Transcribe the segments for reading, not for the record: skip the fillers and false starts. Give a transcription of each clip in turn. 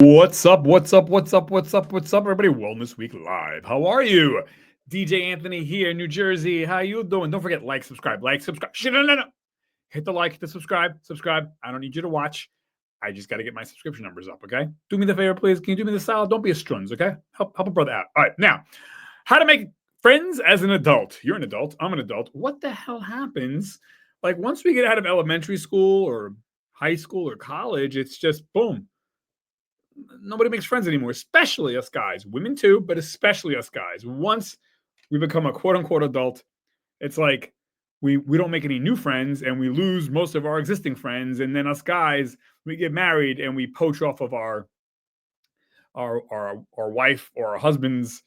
What's up? What's up? What's up? What's up? What's up, everybody? Wellness Week Live. How are you? DJ Anthony here, New Jersey. How you doing? Don't forget, like, subscribe, like, subscribe. Shit, no, no, no. Hit the like, hit the subscribe. I don't need you to watch. I just got to get my subscription numbers up, okay? Do me the favor, please. Can you do me the solid? Don't be a struns, okay? Help a brother out. All right, now, how to make friends as an adult. You're an adult. I'm an adult. What the hell happens? Like, once we get out of elementary school or high school or college, it's just boom, nobody makes friends anymore, especially us guys. Women too, but especially us guys. Once we become a quote unquote adult, it's like we don't make any new friends and we lose most of our existing friends. And then us guys, we get married and we poach off of our wife or our husband's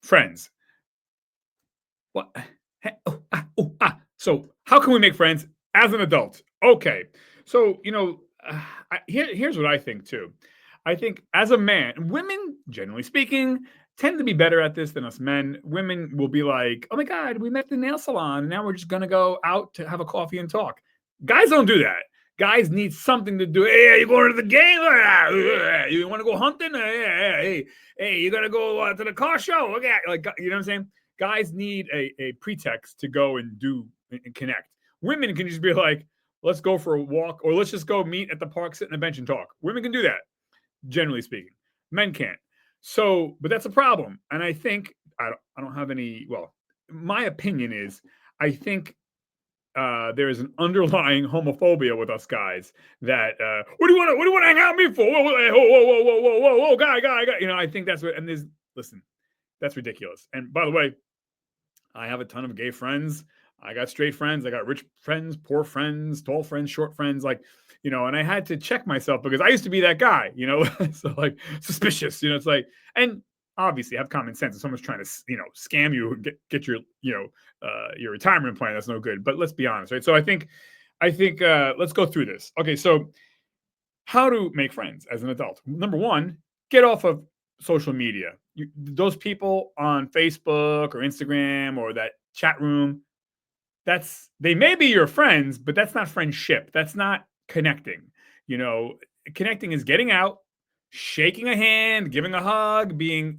friends. What? So how can we make friends as an adult? Okay. So, here's what I think too. I think as a man, women, generally speaking, tend to be better at this than us men. Women will be like, oh my God, we met at the nail salon. And now we're just going to go out to have a coffee and talk. Guys don't do that. Guys need something to do. Hey, you going to the game? You want to go hunting? Hey, you got to go to the car show? Okay. Like, you know what I'm saying? Guys need a pretext to go and do and connect. Women can just be like, let's go for a walk, or let's just go meet at the park, sit on a bench and talk. Women can do that, generally speaking. Men can't. So, but that's a problem. And I think I don't have any. Well, my opinion is I think there is an underlying homophobia with us guys. That what do you want to hang out with me for? Whoa, guy. I think that's what. And listen, that's ridiculous. And by the way, I have a ton of gay friends. I got straight friends. I got rich friends, poor friends, tall friends, short friends. And I had to check myself because I used to be that guy, so like suspicious, it's like, and obviously have common sense. If someone's trying to, scam you, get your, your retirement plan, that's no good. But let's be honest, right? So I think, let's go through this. Okay. So how to make friends as an adult. Number one, get off of social media. Those people on Facebook or Instagram or that chat room, they may be your friends, but that's not friendship. That's not connecting. Connecting is getting out, shaking a hand, giving a hug, being,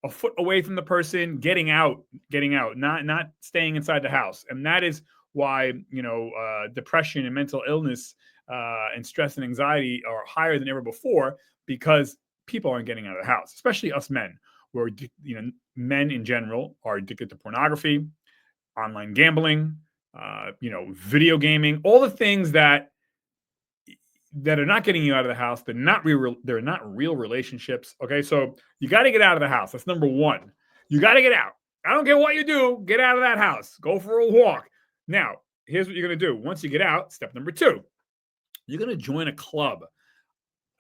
a foot away from the person, getting out, not staying inside the house. And that is why, depression and mental illness and stress and anxiety are higher than ever before, because people aren't getting out of the house, especially us men. Where men in general are addicted to pornography, online gambling, video gaming, all the things that are not getting you out of the house. They're not real relationships. Okay, so you got to get out of the house. That's number one. You got to get out. I don't care what you do. Get out of that house. Go for a walk. Now, here's what you're going to do. Once you get out, step number two, you're going to join a club,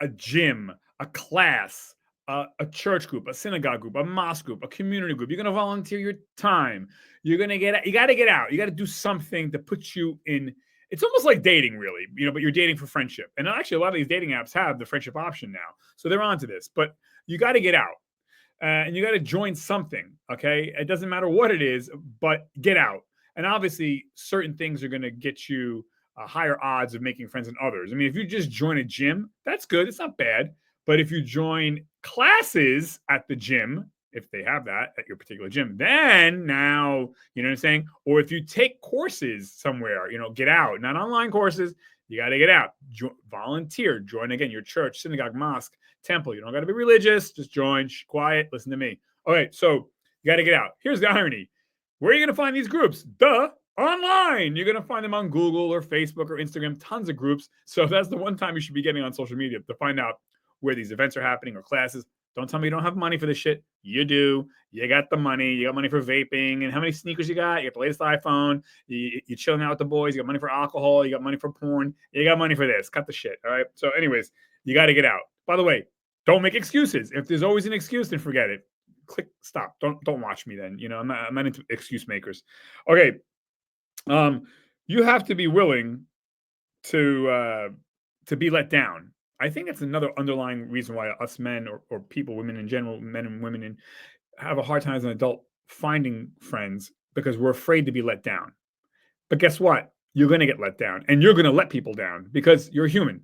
a gym, a class, a church group, a synagogue group, a mosque group, a community group. You're going to volunteer your time. You got to get out. You got to do something to put you in. It's almost like dating, really, but you're dating for friendship. And actually, a lot of these dating apps have the friendship option now. So they're onto this. But you got to get out. And you got to join something, okay? It doesn't matter what it is, but get out. And obviously, certain things are going to get you higher odds of making friends than others. I mean, if you just join a gym, that's good. It's not bad. But if you join classes at the gym, if they have that at your particular gym, then now, you know what I'm saying? Or if you take courses somewhere, get out, not online courses, you got to get out, volunteer, join again, your church, synagogue, mosque, temple. You don't got to be religious, just join, quiet, listen to me. Okay, so you got to get out. Here's the irony. Where are you going to find these groups? Duh. Online. You're going to find them on Google or Facebook or Instagram, tons of groups. So that's the one time you should be getting on social media to find out where these events are happening or classes. Don't tell me you don't have money for this shit. You do. You got the money. You got money for vaping. And how many sneakers you got? You got the latest iPhone. You're chilling out with the boys. You got money for alcohol. You got money for porn. You got money for this. Cut the shit. All right. So anyways, you got to get out. By the way, don't make excuses. If there's always an excuse, then forget it. Click stop. Don't watch me then. I'm not into excuse makers. Okay. You have to be willing to be let down. I think that's another underlying reason why us men or people, women in general, men and women, have a hard time as an adult finding friends because we're afraid to be let down. But guess what? You're going to get let down, and you're going to let people down because you're human.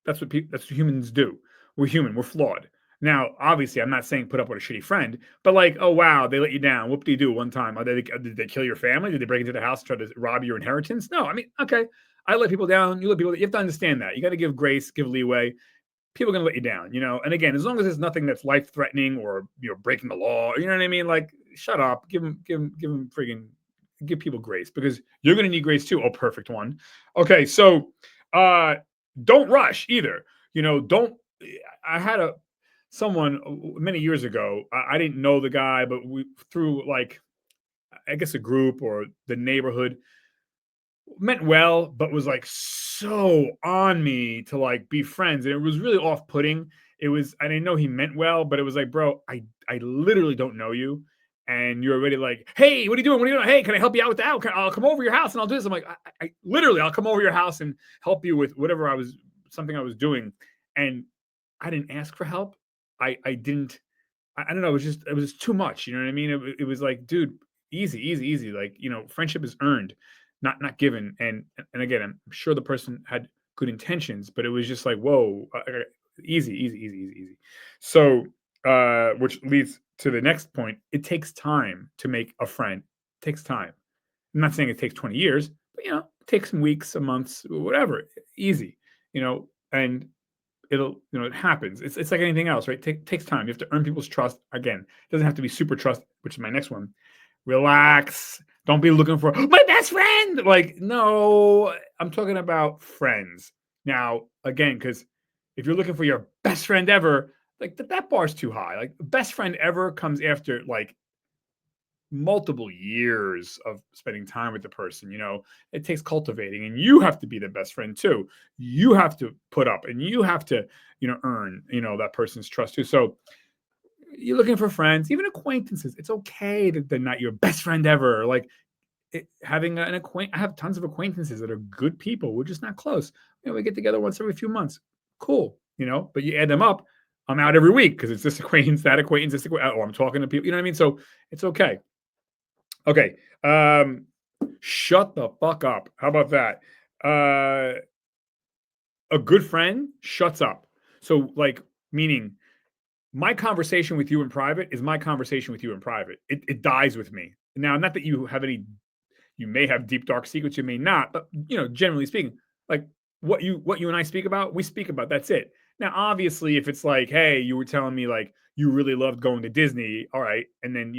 that's what humans do. We're human. We're flawed. Now, obviously, I'm not saying put up with a shitty friend, but like, oh wow, they let you down. Whoop de do one time. Did they kill your family? Did they break into the house and try to rob your inheritance? No, I mean, okay, I let people down. You let people. You have to understand that. You got to give grace, give leeway. People are gonna let you down, you know. And again, as long as it's nothing that's life threatening or breaking the law, you know what I mean. Like, shut up. Give them friggin' give people grace because you're gonna need grace too. Oh, perfect one. Okay, so uh, don't rush either. You know, don't. I had a someone many years ago. I didn't know the guy, but we through like I guess a group or the neighborhood meant well, but was like so on me to like be friends. And it was really off putting. It was, I didn't know he meant well, but it was like, bro, I literally don't know you. And you're already like, hey, what are you doing? What are you doing? Hey, can I help you out with that? I'll come over your house and I'll do this. I'm like, I literally, I'll come over your house and help you with whatever something I was doing. And I didn't ask for help. I didn't, I don't know. It was too much. You know what I mean? It was like, dude, easy, easy, easy. Like, friendship is earned, not given. And again, I'm sure the person had good intentions, but it was just like, whoa, easy, easy, easy, easy, easy. So, which leads to the next point. It takes time to make a friend. It takes time. I'm not saying it takes 20 years, but it takes some weeks, some months, whatever. Easy, and it happens. It's like anything else, right? Takes time. You have to earn people's trust. Again, it doesn't have to be super trust, which is my next one. Relax. Don't be looking for my best friend. Like, no, I'm talking about friends. Now, again, because if you're looking for your best friend ever, like that bar's too high. Like, best friend ever comes after like multiple years of spending time with the person. It takes cultivating, and you have to be the best friend too. You have to put up, and you have to earn that person's trust too. So you're looking for friends, even acquaintances. It's okay that they're not your best friend ever. Like, having an I have tons of acquaintances that are good people. We're just not close. We get together once every few months. Cool. But you add them up, I'm out every week because it's this acquaintance, that acquaintance, this acquaintance. Oh, I'm talking to people. You know what I mean? So it's okay. Okay. Shut the fuck up. How about that? A good friend shuts up. So, like, meaning my conversation with you in private is my conversation with you in private. It dies with me. Now, not that you may have deep, dark secrets, you may not, but generally speaking, like what you and I speak about, we speak about. That's it. Now, obviously, if it's like, hey, you were telling me like you really loved going to Disney, all right, and then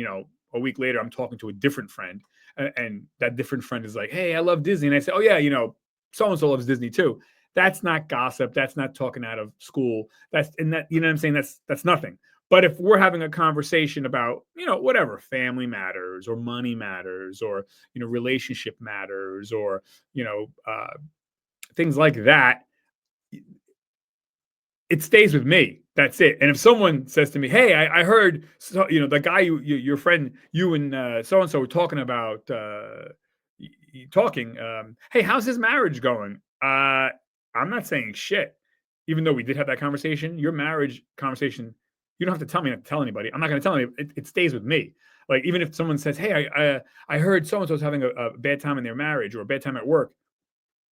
a week later, I'm talking to a different friend, and that different friend is like, hey, I love Disney, and I say, oh yeah, so and so loves Disney too. That's not gossip. That's not talking out of school. That's and that you know what I'm saying. That's nothing. But if we're having a conversation about, whatever, family matters or money matters or, relationship matters or, things like that, it stays with me. That's it. And if someone says to me, hey, I heard, so, the guy, your friend, you and so-and-so were talking about, talking, hey, how's his marriage going? I'm not saying shit, even though we did have that conversation. Your marriage conversation, you don't have to tell me not to tell anybody. I'm not going to tell anybody. It stays with me. Like, even if someone says, hey, I heard so-and-so's having a bad time in their marriage or a bad time at work.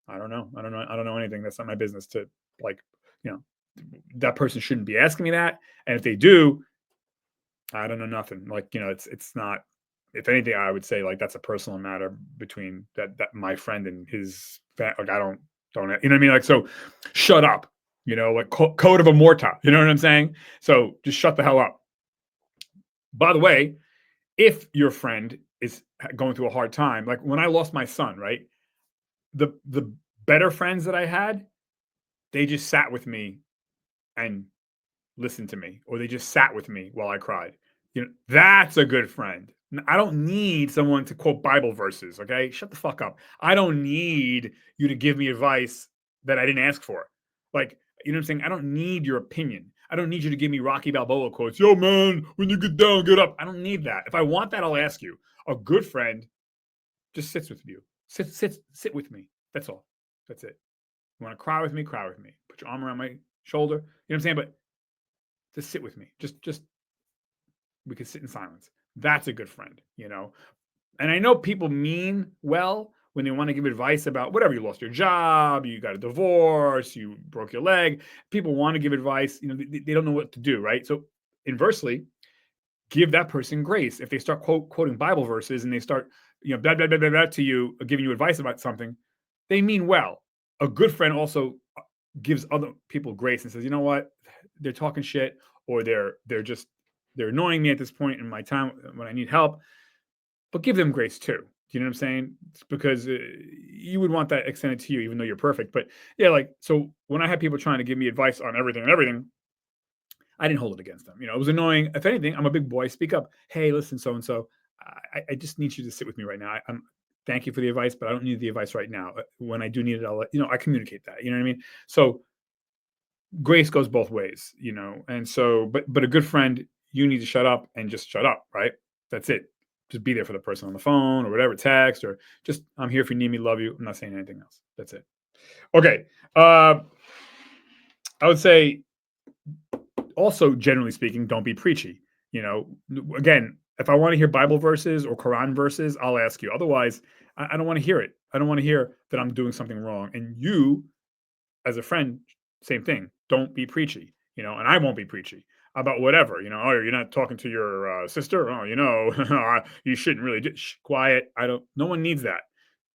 I don't know. I don't know anything. That's not my business to, like, that person shouldn't be asking me that. And if they do, I don't know nothing. Like, it's not, if anything, I would say like that's a personal matter between that my friend and his like, I don't, you know what I mean? Like, so shut up, like code of Immorta, you know what I'm saying? So just shut the hell up. By the way, if your friend is going through a hard time, like when I lost my son, right? The better friends that I had, they just sat with me and listened to me, or they just sat with me while I cried. That's a good friend. I don't need someone to quote Bible verses. Okay. Shut the fuck up. I don't need you to give me advice that I didn't ask for. Like, you know what I'm saying? I don't need your opinion. I don't need you to give me Rocky Balboa quotes. Yo, man, when you get down, get up. I don't need that. If I want that, I'll ask you. A good friend just sits with you. Sit with me. That's all. That's it. You want to cry with me? Cry with me. Put your arm around my shoulder. You know what I'm saying? But just sit with me. Just we can sit in silence. That's a good friend. And I know people mean well when they want to give advice about whatever, you lost your job, you got a divorce, you broke your leg. People want to give advice, they don't know what to do, right? So inversely, give that person grace. If they start quoting Bible verses and they start, blah, blah, blah, blah, blah to you, giving you advice about something, they mean well. A good friend also gives other people grace and says, you know what, they're talking shit, or they're annoying me at this point in my time when I need help, but give them grace too. Do you know what I'm saying? It's because you would want that extended to you, even though you're perfect. But yeah, so when I had people trying to give me advice on everything and everything, I didn't hold it against them. It was annoying. If anything, I'm a big boy. Speak up. Hey, listen, so and so, I just need you to sit with me right now. Thank you for the advice, but I don't need the advice right now. When I do need it, I communicate that. You know what I mean? So grace goes both ways, and so, but a good friend, you need to shut up and just shut up, right? That's it. Just be there for the person on the phone or whatever, text, or just, I'm here if you need me, love you. I'm not saying anything else. That's it. Okay. I would say also, generally speaking, don't be preachy. Again, if I want to hear Bible verses or Quran verses, I'll ask you. Otherwise, I don't want to hear it. I don't want to hear that I'm doing something wrong. And you, as a friend, same thing. Don't be preachy, and I won't be preachy about whatever, oh, you're not talking to your sister. Oh, you shouldn't really do. Shh, quiet. No one needs that.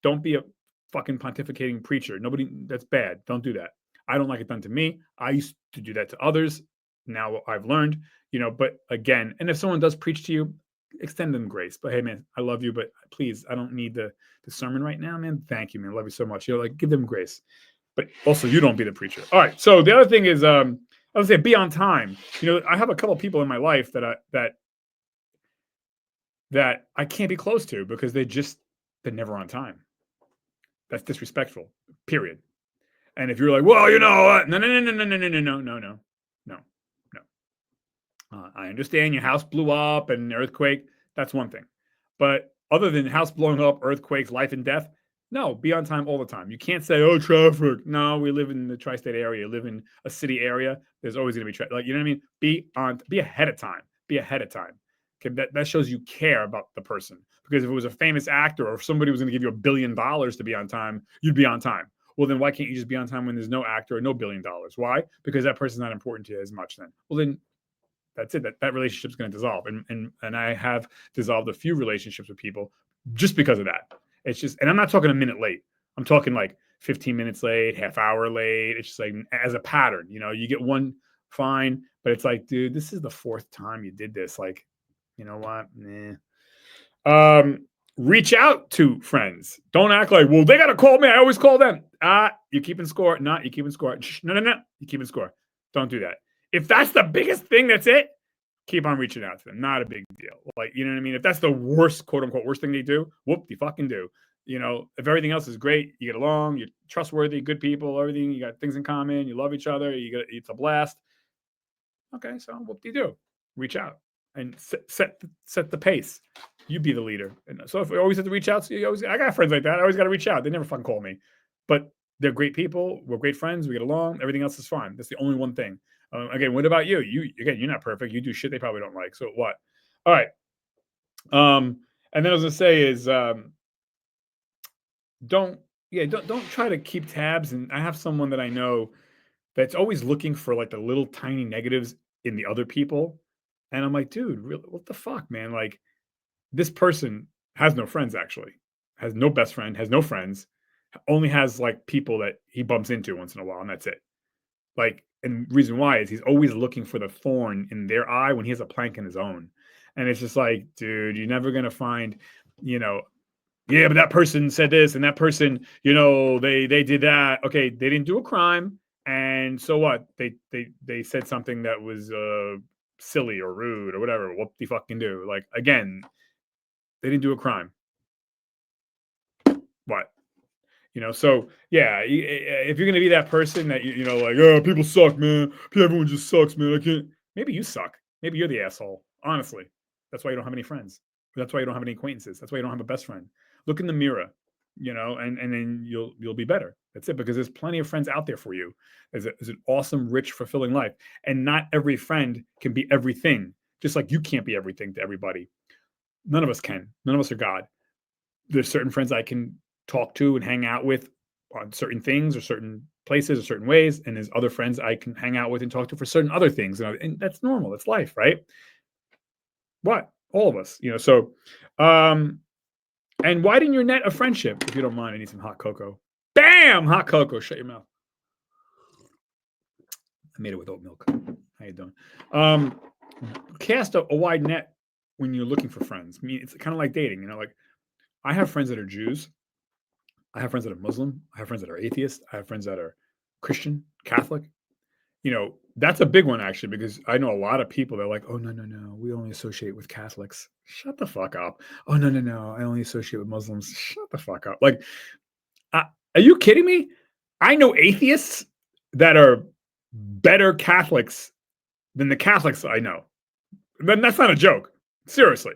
Don't be a fucking pontificating preacher. Nobody, that's bad. Don't do that. I don't like it done to me. I used to do that to others. Now I've learned, but again, and if someone does preach to you, extend them grace. But hey, man, I love you, but please, I don't need the sermon right now, man. Thank you, man. I love you so much. Give them grace. But also, you don't be the preacher. All right. So the other thing is, I would say be on time. I have a couple of people in my life that I can't be close to because they're never on time. That's disrespectful. Period. And if you're like, well, what? No. I understand your house blew up and earthquake. That's one thing. But other than house blowing up, earthquakes, life and death, no, be on time all the time. You can't say, oh, traffic. No, we live in the tri-state area. You live in a city area. There's always going to be traffic. You know what I mean? Be ahead of time. Be ahead of time. Okay, that shows you care about the person. Because if it was a famous actor or if somebody was going to give you $1 billion to be on time, you'd be on time. Well, then why can't you just be on time when there's no actor or no $1 billion? Why? Because that person's not important to you as much then. Well, then that's it. That relationship's going to dissolve. And I have dissolved a few relationships with people just because of that. It's just, and I'm not talking a minute late. I'm talking like 15 minutes late, half hour late. It's just like as a pattern, you get one fine, but it's like, dude, this is the fourth time you did this. Like, you know what? Nah. Reach out to friends. Don't act like, well, they got to call me. I always call them. You're keeping score. Not you keeping score. No. You're keeping score. Don't do that. If that's the biggest thing, that's it. Keep on reaching out to them. Not a big deal. Like, you know what I mean? If that's the worst, quote unquote, worst thing they do, whoop, you fucking do. If everything else is great, you get along, you're trustworthy, good people, everything, you got things in common, you love each other, it's a blast. Okay, so what do you do? Reach out and set the pace. You be the leader. And so if we always have to reach out, I got friends like that. I always got to reach out. They never fucking call me, but they're great people. We're great friends. We get along. Everything else is fine. That's the only one thing. Again, what about you? You're not perfect. You do shit they probably don't like. So what? All right. And then I was gonna say is don't try to keep tabs. And I have someone that I know that's always looking for like the little tiny negatives in the other people. And I'm like, dude, really, what the fuck, man? Like, this person has no friends, actually, has no best friend, has no friends, only has like people that he bumps into once in a while, and that's it. Like, and reason why is he's always looking for the thorn in their eye when he has a plank in his own. And it's just like, dude, you're never gonna find, yeah, but that person said this and that person, they did that. Okay, they didn't do a crime, and so what? They said something that was silly or rude or whatever. What do you fucking do? Like, again, they didn't do a crime. What? So yeah, if you're gonna be that person that like, oh, people suck, man. Everyone just sucks, man. I can't. Maybe you suck. Maybe you're the asshole. Honestly, that's why you don't have any friends. That's why you don't have any acquaintances. That's why you don't have a best friend. Look in the mirror, and then you'll be better. That's it. Because there's plenty of friends out there for you. There's an awesome, rich, fulfilling life, and not every friend can be everything. Just like you can't be everything to everybody. None of us can. None of us are God. There's certain friends I can talk to and hang out with on certain things or certain places or certain ways, and there's other friends I can hang out with and talk to for certain other things, and that's normal. That's life, right? What all of us, So, um, and widen your net of friendship if you don't mind. I need some hot cocoa. Bam, hot cocoa. Shut your mouth. I made it with oat milk. How you doing? Um, Cast a wide net when you're looking for friends. I mean, it's kind of like dating. Like I have friends that are Jews. I have friends that are Muslim. I have friends that are atheist. I have friends that are Christian, Catholic. That's a big one actually, because I know a lot of people that are like, oh, no, no, no, we only associate with Catholics. Shut the fuck up. Oh, no, no, no, I only associate with Muslims. Shut the fuck up. Like, uh, are you kidding me? I know atheists that are better Catholics than the Catholics I know. Then that's not a joke. Seriously.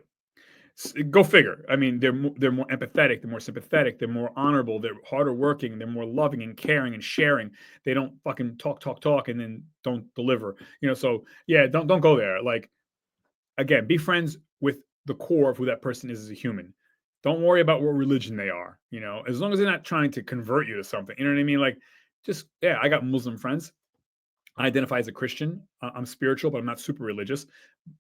Go figure. I mean, they're more empathetic, they're more sympathetic, they're more honorable, they're harder working, they're more loving and caring and sharing. They don't fucking talk and then don't deliver. So yeah, don't go there. Like, again, be friends with the core of who that person is as a human. Don't worry about what religion they are. As long as they're not trying to convert you to something. You know what I mean? Like, just yeah, I got Muslim friends. I identify as a Christian. I'm spiritual, but I'm not super religious,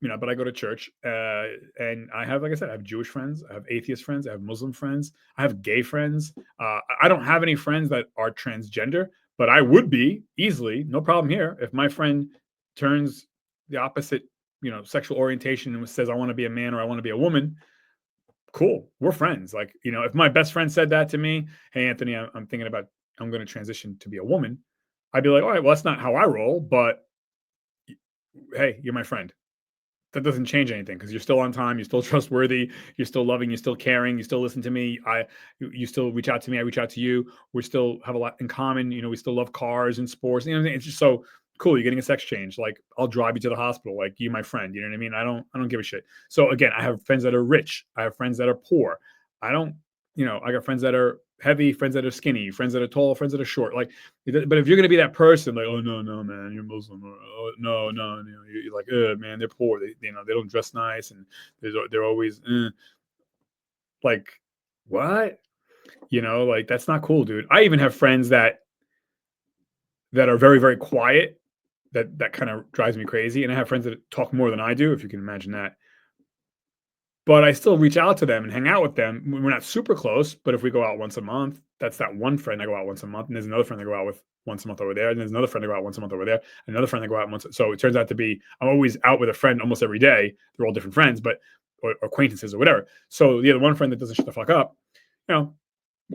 but I go to church. And I have, like I said, I have Jewish friends, I have atheist friends, I have Muslim friends, I have gay friends. I don't have any friends that are transgender, but I would be easily, no problem here. If my friend turns the opposite, sexual orientation and says, I want to be a man or I want to be a woman, cool. We're friends. Like, if my best friend said that to me, hey, Anthony, I'm thinking about, I'm going to transition to be a woman. I'd be like, all right, well, that's not how I roll, but hey, you're my friend. That doesn't change anything because you're still on time, you're still trustworthy, you're still loving, you're still caring, you still listen to me. You still reach out to me, I reach out to you. We still have a lot in common. We still love cars and sports. It's just so cool. You're getting a sex change. Like, I'll drive you to the hospital. Like, you, my friend. You know what I mean? I don't give a shit. So again, I have friends that are rich. I have friends that are poor. I don't. I got friends that are heavy, friends that are skinny, friends that are tall, friends that are short. Like, but if you're gonna be that person, like, oh no, no, man, you're Muslim, or oh no, no, you're like, man, they're poor. They don't dress nice, and they're always like, what? Like, that's not cool, dude. I even have friends that are very, very quiet. That kind of drives me crazy. And I have friends that talk more than I do, if you can imagine that. But I still reach out to them and hang out with them. We're not super close, but if we go out once a month, that's that one friend I go out once a month, and there's another friend I go out with once a month over there, and there's another friend I go out once a month over there, another friend I go out once. So it turns out to be, I'm always out with a friend almost every day. They're all different friends, but or acquaintances or whatever. So yeah, the one friend that doesn't shut the fuck up, you know,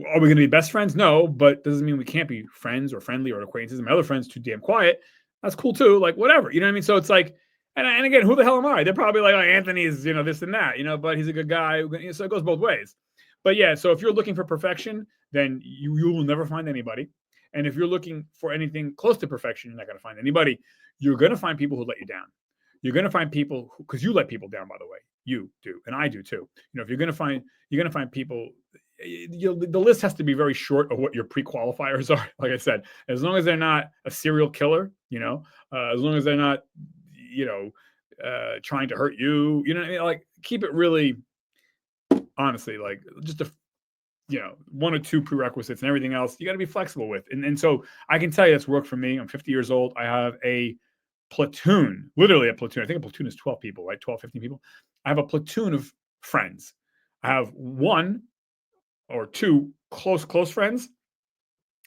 are we going to be best friends? No, but doesn't mean we can't be friends or friendly or acquaintances. My other friend's too damn quiet. That's cool too. Like, whatever, you know what I mean? So it's like, and again, who the hell am I? They're probably like, oh, Anthony's, this and that, but he's a good guy. So it goes both ways. But yeah, so if you're looking for perfection, then you will never find anybody. And if you're looking for anything close to perfection, you're not going to find anybody. You're going to find people who let you down. You're going to find people because you let people down, by the way. You do, and I do too. If you're going to find people. The list has to be very short of what your pre-qualifiers are. Like I said, as long as they're not a serial killer, as long as they're not, trying to hurt you, what I mean? Like, keep it really, honestly, like, just one or two prerequisites, and everything else you got to be flexible with. And so I can tell you that's worked for me. I'm 50 years old. I have a platoon, literally a platoon. I think a platoon is 12 people, right? 12, 15 people. I have a platoon of friends. I have one or two close friends,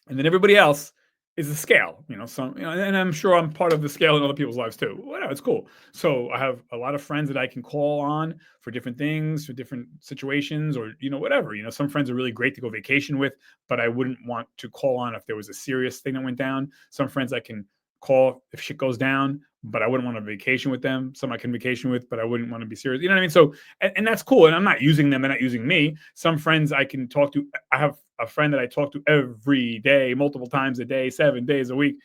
and then everybody else is a scale, and I'm sure I'm part of the scale in other people's lives too. Whatever, it's cool. So I have a lot of friends that I can call on for different things, for different situations, or whatever. Some friends are really great to go vacation with, but I wouldn't want to call on if there was a serious thing that went down. Some friends I can call if shit goes down, but I wouldn't want to vacation with them. Some I can vacation with, but I wouldn't want to be serious. You know what I mean? So, and that's cool. And I'm not using them. They're not using me. Some friends I can talk to. I have a friend that I talk to every day, multiple times a day, 7 days a week.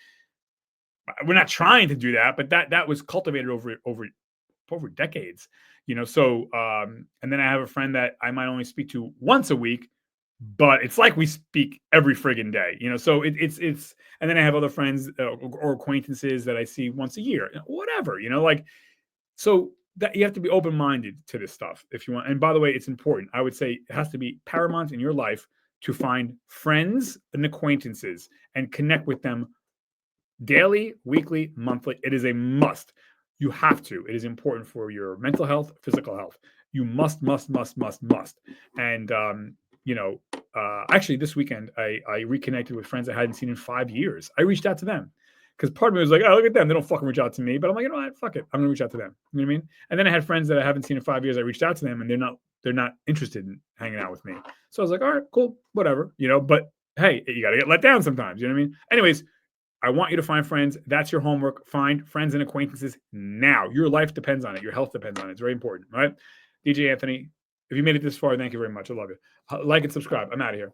We're not trying to do that, but that was cultivated over decades, So, and then I have a friend that I might only speak to once a week, but it's like we speak every friggin' day, So it's, and then I have other friends or acquaintances that I see once a year, whatever, like, so that you have to be open-minded to this stuff if you want. And by the way, it's important. I would say it has to be paramount in your life to find friends and acquaintances and connect with them daily, weekly, monthly. It is a must. You have to. It is important for your mental health, physical health. You must. And actually, this weekend I reconnected with friends I hadn't seen in 5 years. I reached out to them because part of me was like, "Oh, look at them. They don't fucking reach out to me." But I'm like, you know what? Fuck it. I'm gonna reach out to them. You know what I mean? And then I had friends that I haven't seen in 5 years. I reached out to them, and they're not interested in hanging out with me. So I was like, all right, cool, whatever. But hey, you got to get let down sometimes. You know what I mean? Anyways, I want you to find friends. That's your homework. Find friends and acquaintances now. Your life depends on it. Your health depends on it. It's very important, right? DJ Anthony, if you made it this far, thank you very much. I love you. Like and subscribe. I'm out of here.